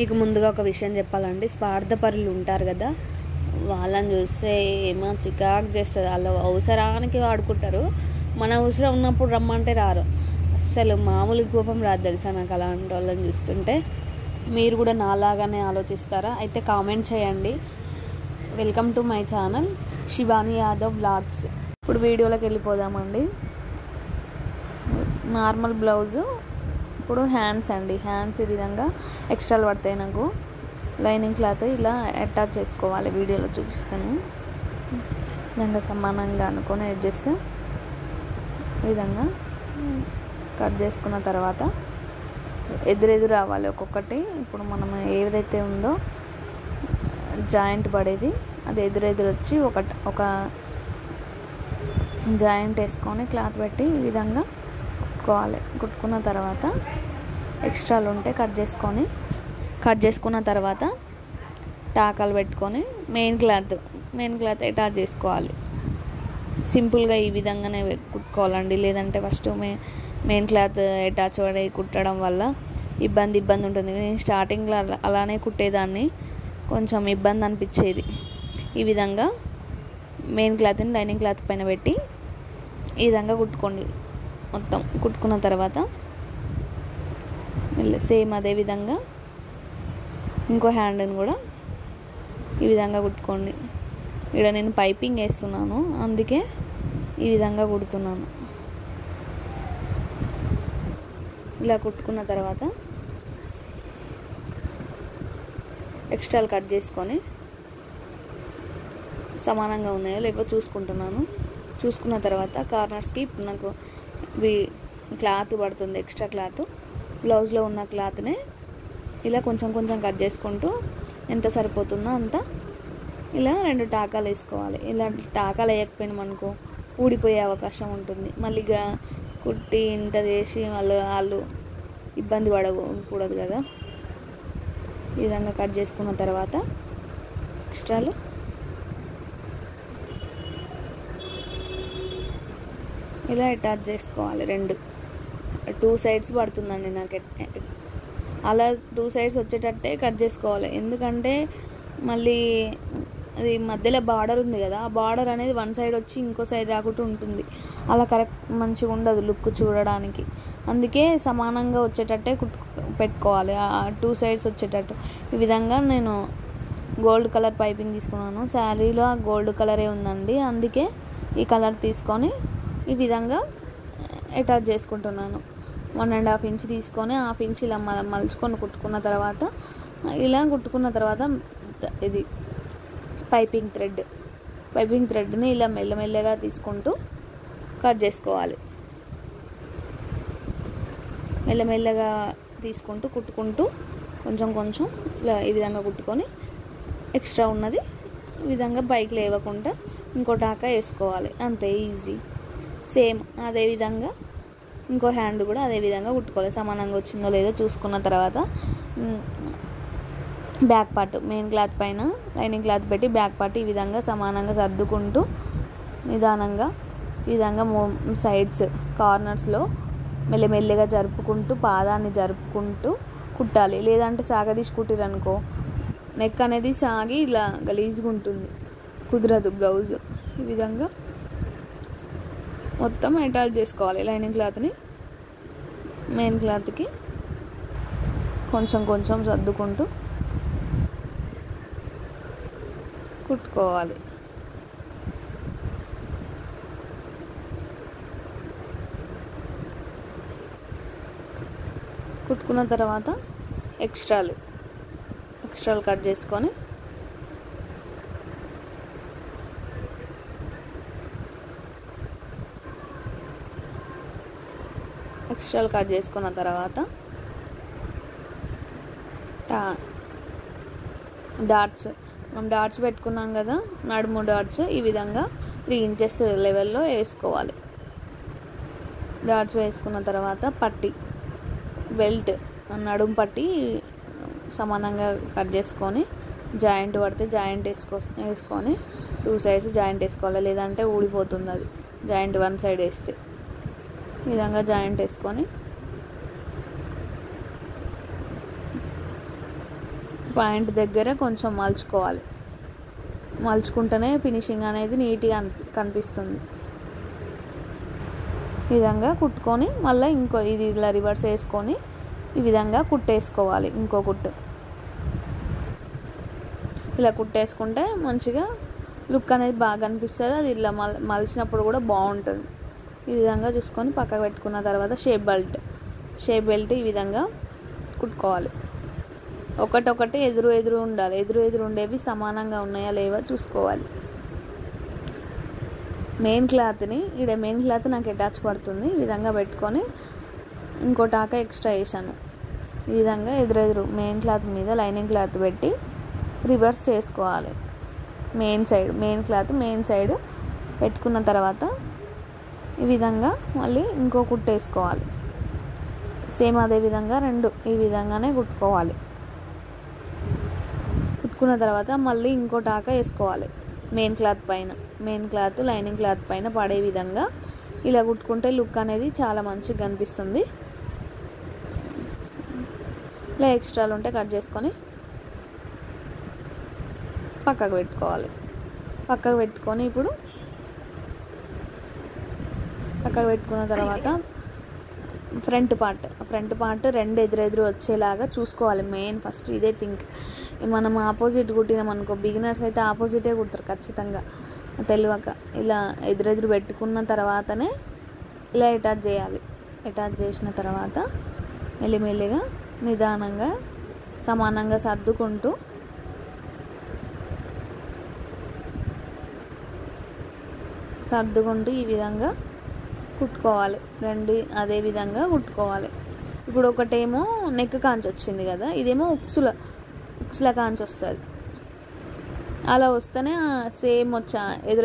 మీకు ముందుగా ఒక విషయం చెప్పాలండి. స్వార్థపరులు ఉంటారు కదా, వాళ్ళని చూస్తే ఏమో చికాకు చేస్తుంది. వాళ్ళు అవసరానికి వాడుకుంటారు, మన అవసరం ఉన్నప్పుడు రమ్మంటే రారు. అస్సలు మామూలు కోపం రాదు తెలుసా నాకు అలాంటి వాళ్ళని చూస్తుంటే. మీరు కూడా నాలాగానే ఆలోచిస్తారా? అయితే కామెంట్ చేయండి. Welcome to my channel Shivani Yadav blogs. ఇప్పుడు వీడియోలోకి వెళ్ళిపోదామండి. నార్మల్ బ్లౌజు, ఇప్పుడు హ్యాండ్స్ అండి. హ్యాండ్స్ ఈ విధంగా ఎక్స్ట్రాలు పడతాయి నాకు. లైనింగ్ క్లాత్ ఇలా అటాచ్ చేసుకోవాలి, వీడియోలో చూపిస్తాను. విధంగా సమానంగా అనుకొని ఎడ్జెస్ ఈ విధంగా కట్ చేసుకున్న తర్వాత ఎదురెదురు రావాలి ఒక్కొక్కటి. ఇప్పుడు మనం ఏదైతే ఉందో జాయింట్ పడేది, అది ఎదురెదురు వచ్చి ఒక జాయింట్ వేసుకొని క్లాత్ పెట్టి ఈ విధంగా కుట్టుకోవాలి. కుట్టుకున్న తర్వాత ఎక్స్ట్రాలు ఉంటే కట్ చేసుకున్న తర్వాత టాకాలు పెట్టుకొని మెయిన్ క్లాత్ అటాచ్ చేసుకోవాలి. సింపుల్గా ఈ విధంగానే కుట్టుకోవాలండి. లేదంటే ఫస్ట్ మెయిన్ క్లాత్ అటాచ్ పడి కుట్టడం వల్ల ఇబ్బంది ఉంటుంది. నేను స్టార్టింగ్లో అలానే కుట్టేదాన్ని, కొంచెం ఇబ్బంది అనిపించేది. ఈ విధంగా మెయిన్ క్లాత్ని లైనింగ్ క్లాత్ పైన పెట్టి ఈ విధంగా కుట్టుకోండి. మొత్తం కుట్టుకున్న తర్వాత సేమ్ అదే విధంగా ఇంకో హ్యాండ్ని కూడా ఈ విధంగా కుట్టుకోండి. ఇక్కడ నేను పైపింగ్ వేస్తున్నాను, అందుకే ఈ విధంగా కుడుతున్నాను. ఇలా కుట్టుకున్న తర్వాత ఎక్స్ట్రాలు కట్ చేసుకొని సమానంగా ఉన్నాయో లేవో చూసుకున్న తర్వాత కార్నర్స్కి ఇప్పుడు నాకు క్లాత్ పడుతుంది, ఎక్స్ట్రా క్లాత్. బ్లౌజ్లో ఉన్న క్లాత్ని ఇలా కొంచెం కట్ చేసుకుంటూ ఎంత సరిపోతుందో అంత ఇలా 2 టాకాలు వేసుకోవాలి. ఇలా టాకాలు వేయకపోయినా మనకు ఊడిపోయే అవకాశం ఉంటుంది. మళ్ళీ కుట్టి ఇంత చేసి వాళ్ళు ఇబ్బంది పడకూడదు కదా. ఈ విధంగా కట్ చేసుకున్న తర్వాత ఎక్స్ట్రాలు ఇలా అటాచ్ చేసుకోవాలి. 2 సైడ్స్ పడుతుందండి నాకు. అలా 2 సైడ్స్ వచ్చేటట్టే కట్ చేసుకోవాలి. ఎందుకంటే మళ్ళీ అది మధ్యలో బార్డర్ ఉంది కదా, ఆ బార్డర్ అనేది 1 సైడ్ వచ్చి ఇంకో సైడ్ రాకుండా ఉంటుంది. అలా కరెక్ట్ మంచిగా ఉండదు లుక్ చూడడానికి. అందుకే సమానంగా వచ్చేటట్టే పెట్టుకోవాలి, 2 సైడ్స్ వచ్చేటట్టు. ఈ విధంగా నేను గోల్డ్ కలర్ పైపింగ్ తీసుకున్నాను. శారీలో ఆ గోల్డ్ కలరే ఉందండి, అందుకే ఈ కలర్ తీసుకొని ఈ విధంగా అటాచ్ చేసుకుంటున్నాను. 1.5 ఇంచ్ తీసుకొని 1/2 ఇంచ్ ఇలా మలుచుకొని కుట్టుకున్న తర్వాత ఇది పైపింగ్ థ్రెడ్ని ఇలా మెల్లమెల్లగా తీసుకుంటూ కట్ చేసుకోవాలి. మెల్లమెల్లగా తీసుకుంటూ కుట్టుకుంటూ కొంచెం ఇలా ఈ విధంగా కుట్టుకొని ఎక్స్ట్రా ఉన్నది ఈ విధంగా పైకి లేవకుండా ఇంకో టాకా వేసుకోవాలి. అంతే, ఈజీ. సేమ్ అదేవిధంగా ఇంకో హ్యాండ్ కూడా అదే విధంగా కుట్టుకోవాలి. సమానంగా వచ్చిందో లేదో చూసుకున్న తర్వాత బ్యాక్ పార్ట్ మెయిన్ క్లాత్ పైన లైనింగ్ క్లాత్ పెట్టి బ్యాక్ పార్ట్ ఈ విధంగా సమానంగా సర్దుకుంటూ నిదానంగా ఈ విధంగా సైడ్స్ కార్నర్స్లో మెల్లమెల్లగా పాదాన్ని జరుపుకుంటూ కుట్టాలి. లేదంటే సాగదీసి కుట్టిరనుకో నెక్ అనేది సాగి ఇలా గలీజ్గా ఉంటుంది, కుదరదు బ్లౌజ్. ఈ విధంగా మొత్తం అటాచ్ చేసుకోవాలి. లైనింగ్ క్లాత్ని మెయిన్ క్లాత్కి కొంచెం సర్దుకుంటూ కుట్టుకోవాలి. కుట్టుకున్న తర్వాత ఎక్స్ట్రాలు కట్ చేసుకొని కట్ చేసుకున్న తర్వాత మనం డాట్స్ పెట్టుకున్నాం కదా, నడుము డాట్స్ ఈ విధంగా 3 ఇంచెస్ లెవెల్లో వేసుకోవాలి. డాట్స్ వేసుకున్న తర్వాత పట్టి బెల్ట్ నడుము పట్టి సమానంగా కట్ చేసుకొని జాయింట్ పడితే జాయింట్ వేసుకొని 2 సైడ్స్ జాయింట్ వేసుకోవాలి. లేదంటే ఊడిపోతుంది అది జాయింట్ 1 సైడ్ వేస్తే. ఈ విధంగా జాయింట్ వేసుకొని పాయింట్ దగ్గర కొంచెం మలుచుకోవాలి. మలుచుకుంటేనే ఫినిషింగ్ అనేది నీట్గా కనిపిస్తుంది. ఈ విధంగా కుట్టుకొని మళ్ళీ ఇది ఇలా రివర్స్ వేసుకొని ఈ విధంగా కుట్టేసుకోవాలి. ఇంకో కుట్టు ఇలా కుట్టేసుకుంటే మంచిగా లుక్ అనేది బాగా కనిపిస్తుంది. అది ఇలా మలిచినప్పుడు కూడా బాగుంటుంది. ఈ విధంగా చూసుకొని పక్కకు పెట్టుకున్న తర్వాత షేప్ బెల్ట్ ఈ విధంగా కుట్టుకోవాలి. ఒకటొకటి ఎదురు ఉండాలి. ఎదురు ఉండేవి సమానంగా ఉన్నాయా లేవా చూసుకోవాలి. మెయిన్ క్లాత్ నాకు అటాచ్ పడుతుంది. ఈ విధంగా పెట్టుకొని ఇంకో టాకా ఎక్స్ట్రా వేసాను. ఈ విధంగా ఎదురు మెయిన్ క్లాత్ మీద లైనింగ్ క్లాత్ పెట్టి రివర్స్ చేసుకోవాలి. మెయిన్ క్లాత్ మెయిన్ సైడ్ పెట్టుకున్న తర్వాత ఈ విధంగా మళ్ళీ ఇంకో కుట్టు వేసుకోవాలి. సేమ్ అదే విధంగా రెండు ఈ విధంగానే కుట్టుకోవాలి. కుట్టుకున్న తర్వాత మళ్ళీ ఇంకో టాకా వేసుకోవాలి. మెయిన్ క్లాత్ లైనింగ్ క్లాత్ పైన పడే విధంగా ఇలా కుట్టుకుంటే లుక్ అనేది చాలా మంచిగా కనిపిస్తుంది. ఇలా ఎక్స్ట్రాలు ఉంటే కట్ చేసుకొని పక్కకు పెట్టుకోవాలి. ఇప్పుడు పక్కకు పెట్టుకున్న తర్వాత ఫ్రంట్ పార్ట్ రెండు ఎదురు వచ్చేలాగా చూసుకోవాలి. మెయిన్ ఫస్ట్ ఇదే థింక్. మనం ఆపోజిట్ కుట్టినాం అనుకో, బిగినర్స్ అయితే ఆపోజిటే కుడతారు ఖచ్చితంగా తెలియక. ఇలా ఎదురు పెట్టుకున్న తర్వాతనే ఇలా అటాచ్ చేయాలి. అటాచ్ చేసిన తర్వాత మెల్లిమెల్లిగా నిదానంగా సమానంగా సర్దుకుంటూ ఈ విధంగా కుట్టుకోవాలి. రెండు అదే విధంగా కుట్టుకోవాలి. ఇప్పుడు ఒకటేమో నెక్ కాంచి వచ్చింది కదా, ఇదేమో ఉక్సుల కాంచి వస్తుంది. అలా వస్తేనే సేమ్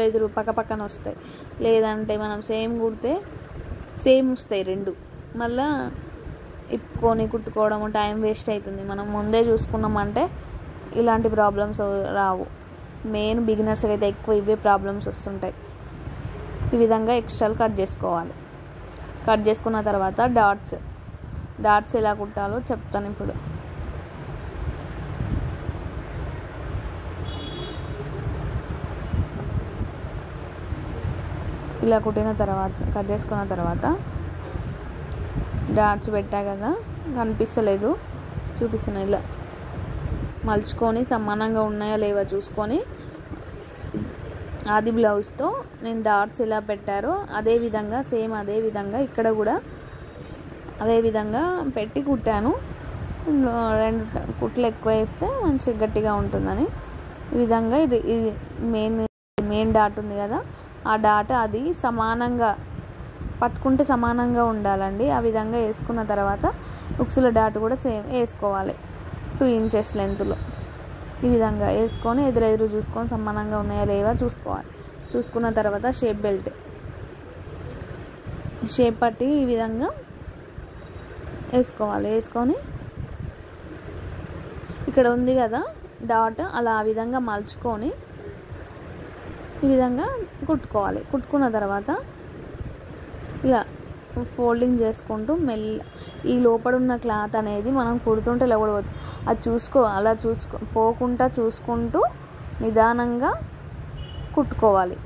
ఎదురు పక్కన వస్తాయి. లేదంటే మనం సేమ్ కుడితే సేమ్ వస్తాయి రెండు. మళ్ళా ఇప్పుకొని కుట్టుకోవడం టైం వేస్ట్ అవుతుంది. మనం ముందే చూసుకున్నామంటే ఇలాంటి ప్రాబ్లమ్స్ రావు. మెయిన్ బిగినర్స్కి అయితే ఎక్కువ ఇవే ప్రాబ్లమ్స్ వస్తుంటాయి. ఈ విధంగా ఎక్స్ట్రాలు కట్ చేసుకోవాలి. కట్ చేసుకున్న తర్వాత డాట్స్ ఎలా కుట్టాలో చెప్తాను ఇప్పుడు. ఇలా కుట్టిన తర్వాత కట్ చేసుకున్న తర్వాత డాట్స్ పెట్టా కదా, కనిపిస్తలేదు, చూపిస్తున్నా. ఇలా మలుచుకొని సమానంగా ఉన్నాయా లేవా చూసుకొని ఆది బ్లౌజ్తో నేను డాట్స్ ఎలా పెట్టారో అదేవిధంగా సేమ్ అదేవిధంగా ఇక్కడ కూడా అదేవిధంగా పెట్టి కుట్టాను. రెండు కుట్లు ఎక్కువ వేస్తే మంచిగా గట్టిగా ఉంటుందని ఈ విధంగా ఇది మెయిన్ డాట్ ఉంది కదా, ఆ డాట్ అది సమానంగా పట్టుకుంటే సమానంగా ఉండాలండి. ఆ విధంగా వేసుకున్న తర్వాత ఉక్సుల డాట్ కూడా సేమ్ వేసుకోవాలి 2 ఇంచెస్ లెంత్లో. ఈ విధంగా వేసుకొని ఎదురు చూసుకొని సమానంగా ఉన్నాయా లేవా చూసుకోవాలి. చూసుకున్న తర్వాత షేప్ పట్టి ఈ విధంగా వేసుకోవాలి. వేసుకొని ఇక్కడ ఉంది కదా డాట్, అలా ఆ విధంగా మలుచుకొని ఈ విధంగా కుట్టుకోవాలి. కుట్టుకున్న తర్వాత ఇలా ఫోల్డింగ్ చేసుకుంటూ ఈ లోపల ఉన్న క్లాత్ అనేది మనం కుడుతుంటే ఇలా కూడా అది అలా పోకుండా చూసుకుంటూ నిదానంగా కుట్టుకోవాలి.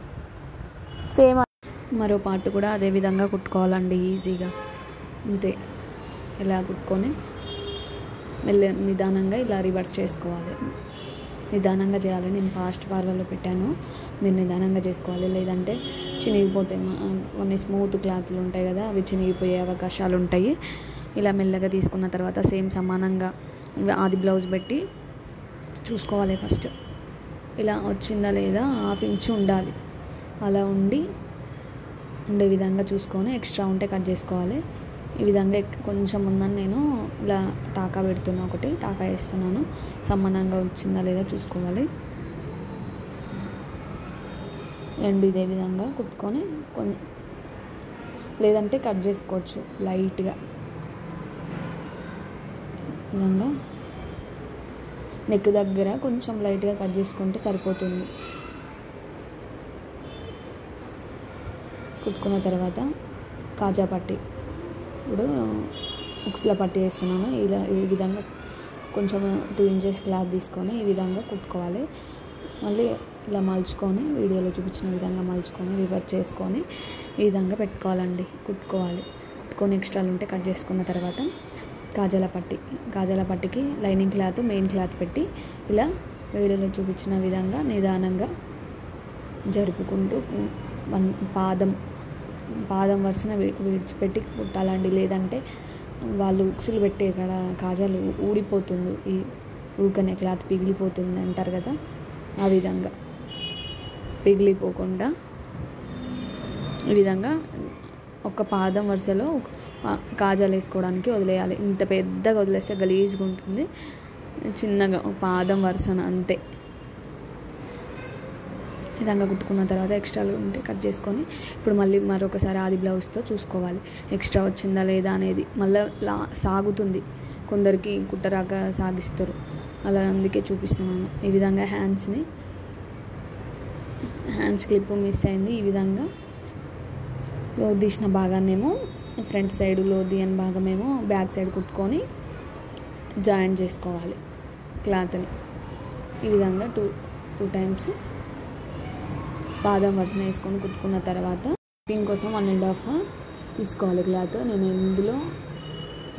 సేమ్ మరో పార్ట్ కూడా అదే విధంగా కుట్టుకోవాలండి ఈజీగా. అంతే, ఇలా కుట్టుకొని నిదానంగా ఇలా రివర్స్ చేసుకోవాలి. నిదానంగా చేయాలి. నేను ఫాస్ట్ ఫార్వర్డ్లో పెట్టాను, మీరు నిదానంగా చేసుకోవాలి. లేదంటే చినిగిపోతాయి. కొన్ని స్మూత్ క్లాత్లు ఉంటాయి కదా, అవి చినిగిపోయే అవకాశాలు ఉంటాయి. ఇలా మెల్లగా తీసుకున్న తర్వాత సేమ్ సమానంగా ఆది బ్లౌజ్ పెట్టి చూసుకోవాలి. ఫస్ట్ ఇలా వచ్చిందా లేదా 1/2 ఇంచ్ ఉండాలి. అలా ఉండే విధంగా చూసుకొని ఎక్స్ట్రా ఉంటే కట్ చేసుకోవాలి. ఈ విధంగా కొంచెం ఉందని నేను ఇలా టాకా పెడుతున్నా, ఒకటి టాకా వేస్తున్నాను. సమానంగా వచ్చిందా లేదా చూసుకోవాలి. రెండు ఇదే విధంగా కుట్టుకొని లేదంటే కట్ చేసుకోవచ్చు లైట్గా. విధంగా నెక్ దగ్గర కొంచెం లైట్గా కట్ చేసుకుంటే సరిపోతుంది. కుట్టుకున్న తర్వాత కాజా పట్టి, ఇప్పుడు ఉక్సుల పట్టి వేస్తున్నాను. ఇలా ఈ విధంగా కొంచెం 2 ఇంచెస్ క్లాత్ తీసుకొని ఈ విధంగా కుట్టుకోవాలి. మళ్ళీ ఇలా మలుచుకొని వీడియోలో చూపించిన విధంగా మలుచుకొని రివర్స్ చేసుకొని ఈ విధంగా పెట్టుకోవాలండి. కుట్టుకొని ఎక్స్ట్రాలు ఉంటే కట్ చేసుకున్న తర్వాత కాజాల పట్టికి లైనింగ్ క్లాత్ మెయిన్ క్లాత్ పెట్టి ఇలా వీడియోలో చూపించిన విధంగా నిదానంగా జరుపుకుంటూ పాదం వరుసన విడిచిపెట్టి కుట్టాలండి. లేదంటే వాళ్ళు ఉక్సులు పెట్టే కాడ కాజాలు ఊడిపోతుంది, ఈ ఊకనే క్లాత్ పిగిలిపోతుంది అంటారు కదా, ఆ విధంగా పిగిలిపోకుండా ఈ విధంగా ఒక పాదం వరుసలో కాజాలు వేసుకోవడానికి వదిలేయాలి. ఇంత పెద్దగా వదిలేస్తే గలీజ్గా ఉంటుంది. చిన్నగా పాదం వరుసన అంతే. విధంగా కుట్టుకున్న తర్వాత ఎక్స్ట్రాలు ఉంటే కట్ చేసుకొని ఇప్పుడు మళ్ళీ మరొకసారి ఆది బ్లౌజ్తో చూసుకోవాలి ఎక్స్ట్రా వచ్చిందా లేదా అనేది. మళ్ళీ సాగుతుంది, కొందరికి కుట్టరాక సాగిస్తారు, అలా అందుకే చూపిస్తున్నాను. ఈ విధంగా హ్యాండ్స్ క్లిప్ మిస్ అయింది. ఈ విధంగా లోతు తీసిన భాగాన్నేమో ఫ్రంట్ సైడ్, లోతు తీయని భాగమేమో బ్యాక్ సైడ్ కుట్టుకొని జాయింట్ చేసుకోవాలి క్లాత్ని. ఈ విధంగా టూ టైమ్స్ పాదం వరుసన వేసుకొని కుట్టుకున్న తర్వాత పిన్ కోసం 1.5 తీసుకోవాలి క్లాత్. నేను ఇందులో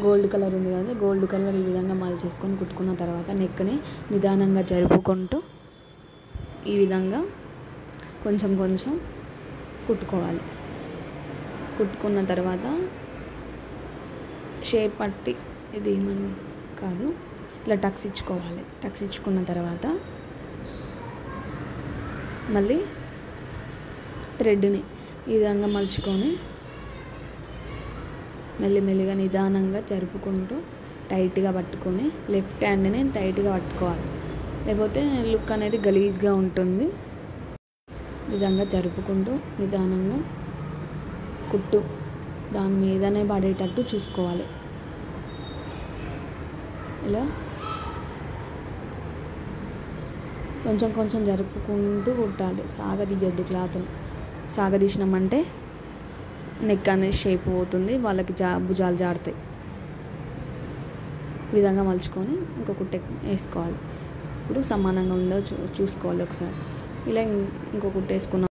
గోల్డ్ కలర్ ఉంది కదా, గోల్డ్ కలర్ ఈ విధంగా మల్ చేసుకొని కుట్టుకున్న తర్వాత నెక్ని నిదానంగా జరుపుకుంటూ ఈ విధంగా కొంచెం కుట్టుకోవాలి. కుట్టుకున్న తర్వాత షేప్ పట్టి ఇది ఏమని కాదు, ఇలా టక్స్ ఇచ్చుకోవాలి. టక్స్ ఇచ్చుకున్న తర్వాత మళ్ళీ థ్రెడ్ని ఈ విధంగా మలుచుకొని మెల్లిమెల్లిగా నిదానంగా జరుపుకుంటూ టైట్గా పట్టుకొని లెఫ్ట్ హ్యాండ్ని టైట్గా పట్టుకోవాలి, లేకపోతే లుక్ అనేది గలీజ్గా ఉంటుంది. విధంగా జరుపుకుంటూ నిదానంగా కుట్టు దాని మీదనే పడేటట్టు చూసుకోవాలి. ఇలా కొంచెం జరుపుకుంటూ కుట్టాలి. సాగదీయొద్దు క్లాత్ని. సాగదీసినామంటే నెక్ అనేది షేప్ పోతుంది, వాళ్ళకి భుజాలు జారుతాయి. ఈ విధంగా మలుచుకొని ఇంకో కుట్ట వేసుకోవాలి. ఇప్పుడు సమానంగా ఉందో చూసుకోవాలి ఒకసారి. ఇలా ఇంకో కుట్ట వేసుకున్నాం.